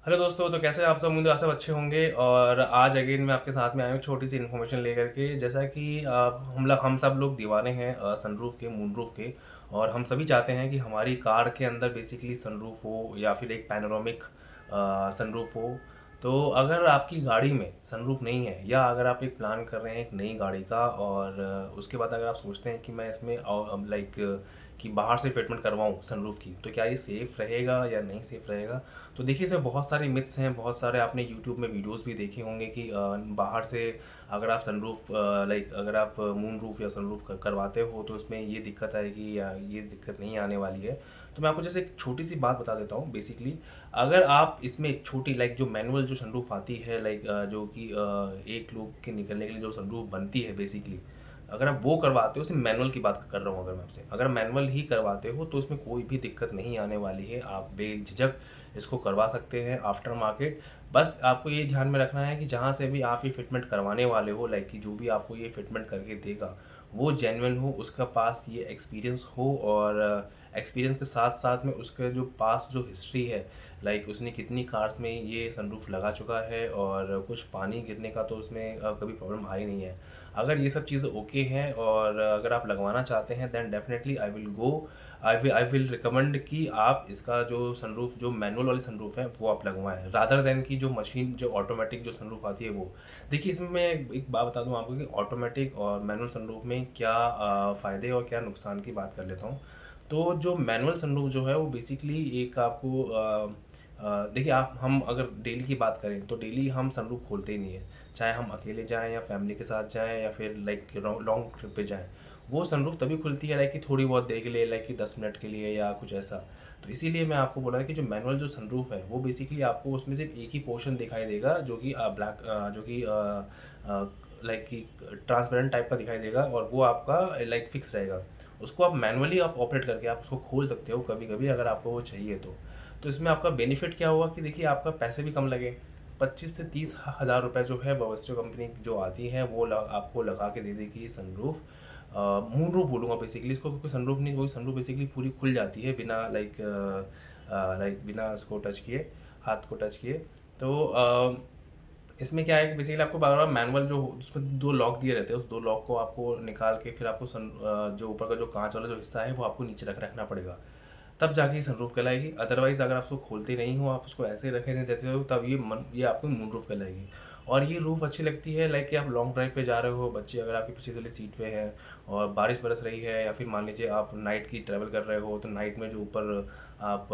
Hello दोस्तों, तो कैसे हैं आप सब? उम्मीद है आप सब अच्छे होंगे। और आज अगेन मैं आपके साथ में आया हूँ छोटी सी इन्फॉर्मेशन लेकर के। जैसा कि हम सब लोग दीवाने हैं सनरूफ के, मूनरूफ के। और हम सभी चाहते हैं कि हमारी कार के अंदर बेसिकली सनरूफ हो या फिर एक पैनोरामिक सनरूफ हो। तो अगर आपकी गाड़ी में सनरूफ नहीं है, या अगर आप एक प्लान कर रहे हैं एक नई गाड़ी का, और उसके बाद अगर आप सोचते हैं कि मैं इसमें लाइक कि बाहर से फिटमेंट करवाऊँ सनरूफ की, तो क्या ये सेफ़ रहेगा या नहीं सेफ़ रहेगा? तो देखिए, इसमें बहुत सारे मिथ्स हैं। बहुत सारे आपने यूट्यूब में वीडियोस भी देखे होंगे कि बाहर से अगर आप सनरूफ लाइक अगर आप मून रूफ या सनरूफ करवाते हो तो इसमें ये दिक्कत आएगी या ये दिक्कत नहीं आने वाली है। तो मैं आपको जैसे एक छोटी सी बात बता देता हूँ। बेसिकली अगर आप इसमें एक छोटी लाइक जो मैनुअल जो सनरूफ आती है, लाइक जो कि एक लोग के निकलने के लिए जो सनरूफ बनती है बेसिकली, अगर आप वो करवाते हो, सिर्फ मैनुअल की बात कर रहा हूँ अगर मैं आपसे, अगर मैनुअल ही करवाते हो तो इसमें कोई भी दिक्कत नहीं आने वाली है। आप बेझिझक इसको करवा सकते हैं आफ्टर मार्केट। बस आपको ये ध्यान में रखना है कि जहाँ से भी आप ये फिटमेंट करवाने वाले हो, लाइक कि जो भी आपको ये फिटमेंट करके देगा वो जेन्युइन हो, उसका पास ये एक्सपीरियंस हो। और एक्सपीरियंस के साथ साथ में उसका जो पास जो हिस्ट्री है, लाइक उसने कितनी कार्स में ये सनरूफ लगा चुका है, और कुछ पानी गिरने का तो उसमें कभी प्रॉब्लम आई नहीं है। अगर ये सब चीज़ें ओके हैं और अगर आप लगवाना चाहते हैं, then definitely I will recommend कि आप इसका जो सनरूफ जो मैनुअल वाली सनरूफ है वो आप लगवाएं, रादर देन की जो मशीन जो ऑटोमेटिक जो सनरूफ आती है वो। देखिए, इसमें मैं एक बात बता दूं आपको कि ऑटोमेटिक और मैनुअल सनरूफ में क्या फ़ायदे और क्या नुकसान की बात कर लेता हूँ। तो जो मैनुअल सनरूफ जो है वो बेसिकली एक आपको देखिए, आप हम अगर डेली की बात करें तो डेली हम सनरूफ खोलते ही नहीं है। चाहे हम अकेले जाएँ या फैमिली के साथ जाएँ या फिर लाइक लॉन्ग ट्रिप पे जाएँ, वो सनरूफ तभी खुलती है लाइक कि थोड़ी बहुत देर के लिए, लाइक कि 10 मिनट के लिए या कुछ ऐसा। तो इसीलिए मैं आपको बोला कि जो मैनुअल जो सनरूफ है वो बेसिकली आपको उसमें सिर्फ एक ही पोर्शन दिखाई देगा, जो कि जो कि लाइक कि ट्रांसपेरेंट टाइप का दिखाई देगा, और वो आपका लाइक फिक्स रहेगा। उसको आप मैनुअली आप ऑपरेट करके आप उसको खोल सकते हो कभी कभी, अगर आपको वो चाहिए तो। तो इसमें आपका बेनिफिट क्या हुआ कि देखिए, आपका पैसे भी कम लगे। 25 से 30 हज़ार रुपये जो है बवेस्टो कंपनी जो आती है वो आपको लगा के दे देगी सनरूफ। मून रूफ बोलूँगा बेसिकली इसको, क्योंकि सनरूफ नहीं, वही सनरूफ बेसिकली पूरी खुल जाती है बिना लाइक बिना उसको टच किए, हाथ को टच किए। तो इसमें क्या है कि बेसिकली आपको बार बार मैनुअल जो उसमें दो लॉक दिए रहते हैं, उस दो लॉक को आपको निकाल के फिर आपको जो ऊपर का जो कांच वाला जो हिस्सा है वो आपको नीचे रखना पड़ेगा, तब जाके सनरूफ कहलाएगी। अदरवाइज़ अगर आप उसको खोलते नहीं हो, आप उसको ऐसे रखे नहीं देते हो, तब ये आपको मून रूफ कहलाएगी। और ये रूफ अच्छी लगती है लाइक कि आप लॉन्ग ड्राइव पे जा रहे हो, बच्चे अगर आपके पीछे वाली सीट पे हैं और बारिश बरस रही है, या फिर मान लीजिए आप नाइट की ट्रैवल कर रहे हो, तो नाइट में जो ऊपर आप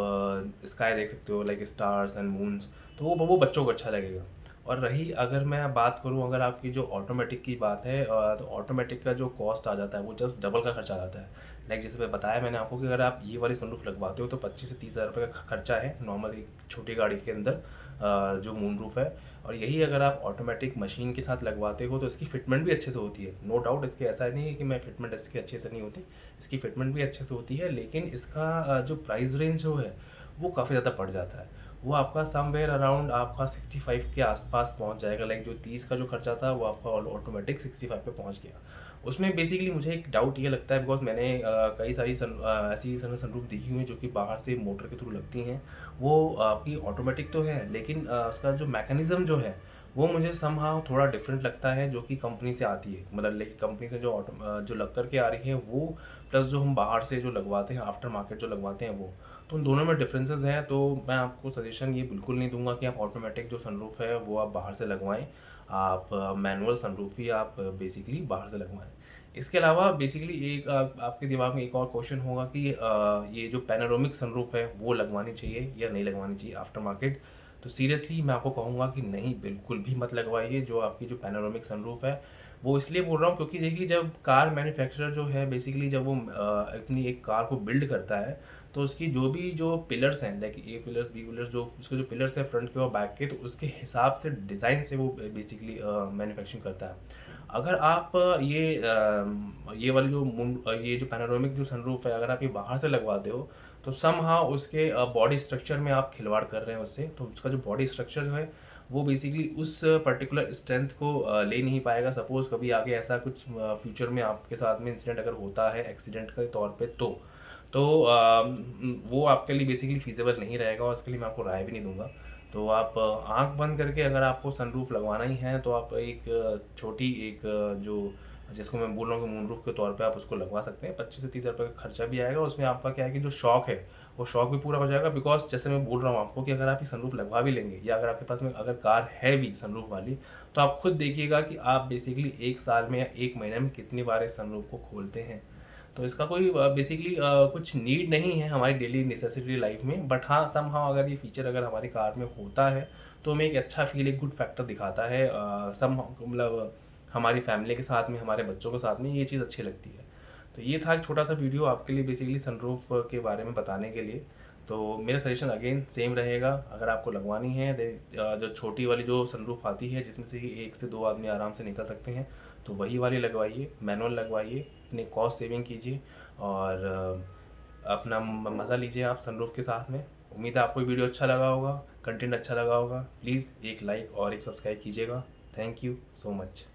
स्काई देख सकते हो लाइक स्टार्स एंड मून्स, तो वो बच्चों को अच्छा लगेगा। और रही अगर मैं बात करूं, अगर आपकी जो ऑटोमेटिक की बात है, तो ऑटोमेटिक का जो कॉस्ट आ जाता है वो जस्ट डबल का खर्चा आ जाता है। लाइक जैसे मैं बताया मैंने आपको कि अगर आप ये वाली सनरूफ लगवाते हो तो 25 से 30 हज़ार रुपये का खर्चा है नॉर्मल एक छोटी गाड़ी के अंदर, जो मून रूफ है। और यही अगर आप ऑटोमेटिक मशीन के साथ लगवाते हो तो इसकी फिटमेंट भी अच्छे से होती है, नो डाउट। इसके ऐसा नहीं है कि मैं फिटमेंट इसकी अच्छे से नहीं होती, इसकी फिटमेंट भी अच्छे से होती है, लेकिन इसका जो प्राइस रेंज जो है वो काफ़ी ज़्यादा पड़ जाता है। वो आपका समवेयर अराउंड आपका 65 के आसपास पहुंच जाएगा। लाइक जो 30 का जो खर्चा था वो आपका ऑटोमेटिक 65 पे पहुंच गया। उसमें बेसिकली मुझे एक डाउट ये लगता है, बिकॉज मैंने कई सारी ऐसी सनरूफ देखी हुई हैं जो कि बाहर से मोटर के थ्रू लगती हैं। वो आपकी ऑटोमेटिक तो है, लेकिन उसका जो मैकेनिज़्म जो है वो मुझे समहाउ थोड़ा डिफरेंट लगता है, जो कि कंपनी से आती है। मतलब लेकिन कंपनी से जो लग कर के आ रही है वो, प्लस जो हम बाहर से जो लगवाते हैं आफ्टर मार्केट जो लगवाते हैं वो, तो उन दोनों में डिफरेंसेस हैं। तो मैं आपको सजेशन ये बिल्कुल नहीं दूंगा कि आप ऑटोमेटिक जो सनरूफ है वो आप बाहर से लगवाएं। आप मैनुअल सनरूफ ही आप बेसिकली बाहर से लगवाएं। इसके अलावा बेसिकली एक आपके दिमाग में एक और क्वेश्चन होगा कि ये जो पैनोरामिक सनरूफ है वो लगवानी चाहिए या नहीं लगवानी चाहिए आफ्टर मार्केट। तो सीरियसली मैं आपको कहूँगा कि नहीं, बिल्कुल भी मत लगवाइए जो आपकी जो पैनोरामिक सनरूफ है। वो इसलिए बोल रहा हूँ क्योंकि देखिए, जब कार मैन्युफैक्चरर जो है बेसिकली जब वो अपनी एक कार को बिल्ड करता है, तो उसकी जो भी जो पिलर्स हैं, like A pillars B pillars, जो उसके जो पिलर्स हैं फ्रंट के और बैक के, तो उसके हिसाब से डिज़ाइन से वो बेसिकली मैन्युफैक्चरिंग करता है। अगर आप ये वाली जो ये जो पैनोरामिक जो सनरूफ है, अगर आप ये बाहर से लगवाते हो तो समहाउ उसके बॉडी स्ट्रक्चर में आप खिलवाड़ कर रहे हैं उससे। तो उसका जो बॉडी स्ट्रक्चर जो है वो बेसिकली उस पर्टिकुलर स्ट्रेंथ को ले नहीं पाएगा। सपोज़ कभी आगे ऐसा कुछ फ्यूचर में आपके साथ में इंसिडेंट अगर होता है एक्सीडेंट के तौर पे, तो वो आपके लिए बेसिकली फीजेबल नहीं रहेगा, और उसके लिए मैं आपको राय भी नहीं दूंगा। तो आप आँख बंद करके अगर आपको सनरूफ लगवाना ही है तो आप एक छोटी एक जो जिसको मैं बोल रहा हूँ कि मूनरूफ के तौर पे आप उसको लगवा सकते हैं। 25 से 30 हज़ार रुपये का खर्चा भी आएगा। उसमें आपका क्या है कि जो शौक है, वो शौक भी पूरा हो जाएगा। बिकॉज़ जैसे मैं बोल रहा हूँ आपको कि अगर आप ये सनरूफ लगवा भी लेंगे या अगर आपके पास में अगर कार है भी सनरूफ वाली, तो आप खुद देखिएगा कि आप बेसिकली 1 साल में या 1 महीने में कितनी बार इस सनरूफ को खोलते हैं। तो इसका कोई बेसिकली कुछ नीड नहीं है हमारी डेली नेसेसिटी लाइफ में, बट हाँ, समहाउ अगर ये फीचर अगर हमारी कार में होता है, तो हमें एक अच्छा फ़ील, एक गुड फैक्टर दिखाता है। समहाउ मतलब हमारी फैमिली के साथ में, हमारे बच्चों के साथ में ये चीज़ अच्छी लगती है। तो ये था एक छोटा-सा वीडियो आपके लिए बेसिकली सनरूफ के बारे में बताने के लिए। तो मेरा सजेशन अगेन सेम रहेगा, अगर आपको लगवानी है जो छोटी वाली जो सनरूफ आती है जिसमें से 1 से 2 आदमी आराम से निकल सकते हैं, तो वही वाली लगवाइए, मैनुअल लगवाइए, अपनी कॉस्ट सेविंग कीजिए और अपना मज़ा लीजिए आप सनरूफ के साथ में। उम्मीद है आपको ये वीडियो अच्छा लगा होगा, कंटेंट अच्छा लगा होगा। प्लीज़ एक लाइक और एक सब्सक्राइब कीजिएगा। Thank you so much.